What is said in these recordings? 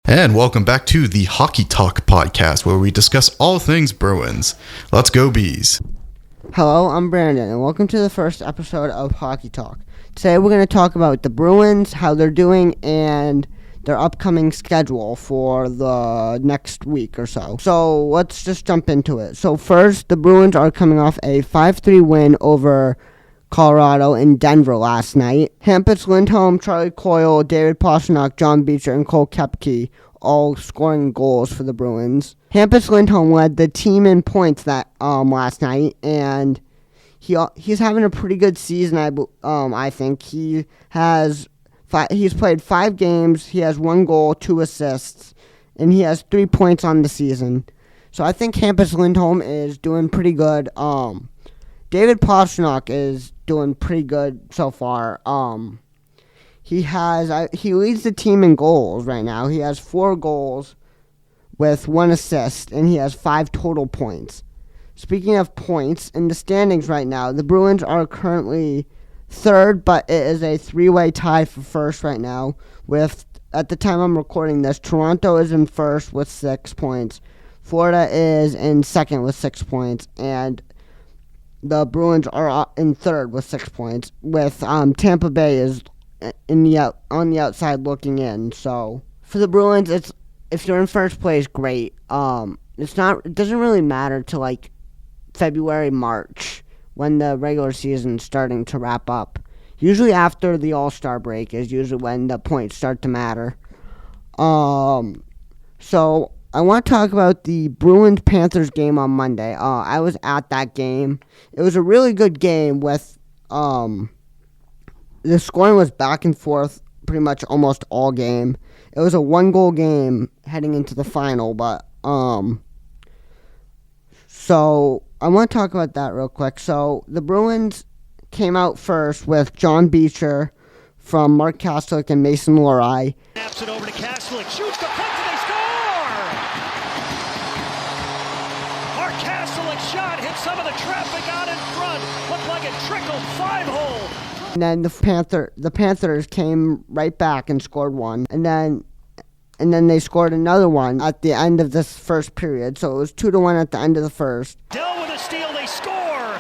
And welcome back to the Hockey Talk podcast, where we discuss all things Bruins. Let's go, Bees. Hello, I'm Brandon, and welcome to the first episode of Hockey Talk. Today we're going to talk about the Bruins, how they're doing, and their upcoming schedule for the next week or so. So let's just jump into it. So first, the Bruins are coming off a 5-3 win over Colorado and Denver last night. Hampus Lindholm, Charlie Coyle, David Pastrnak, John Beecher, and Cole Koepke all scoring goals for the Bruins. Hampus Lindholm led the team in points that last night, and he's having a pretty good season. I think he's played 5 games. He has 1 goal, 2 assists, and he has 3 points on the season. So I think Hampus Lindholm is doing pretty good. David Pastrnak is doing pretty good so far. He leads the team in goals right now. He has 4 goals with 1 assist, and he has 5 total points. Speaking of points, in the standings right now, the Bruins are currently third, but it is a 3-way tie for first right now. At the time I'm recording this, Toronto is in first with 6 points. Florida is in second with 6 points, and the Bruins are in third with 6 points, with Tampa Bay is on the outside looking in. So for the Bruins, if you're in first place, great. It doesn't really matter to like February, March when the regular season's starting to wrap up. Usually after the All-Star break is usually when the points start to matter. So I want to talk about the Bruins-Panthers game on Monday. I was at that game. It was a really good game with the scoring was back and forth pretty much almost all game. It was a 1-goal game heading into the final, but so I want to talk about that real quick. So the Bruins came out first with John Beecher from Mark Kastelic and Mason Lohrei. Snaps it over to Kastelic, shoots the puck, and they score! Mark Kastelic shot hit some of the traffic out in front. Looked like it trickled 5-hole. And then the Panthers came right back and scored 1. And then they scored another one at the end of this first period. So it was 2-1 at the end of the first. Dell with a steal, they score!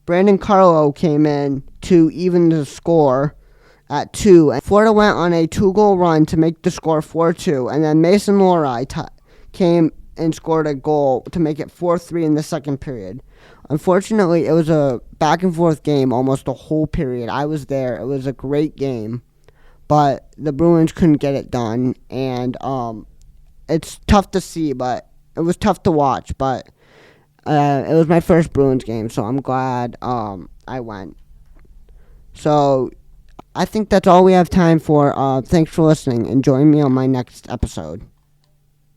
Brandon Carlo came in to even the score at 2. And Florida went on a 2-goal run to make the score 4-2. And then Mason Lohrei came and scored a goal to make it 4-3 in the second period. Unfortunately, it was a back-and-forth game almost the whole period. I was there. It was a great game, but the Bruins couldn't get it done, and it's tough to see, but it was tough to watch, but it was my first Bruins game, so I'm glad I went. So I think that's all we have time for. Thanks for listening, and join me on my next episode.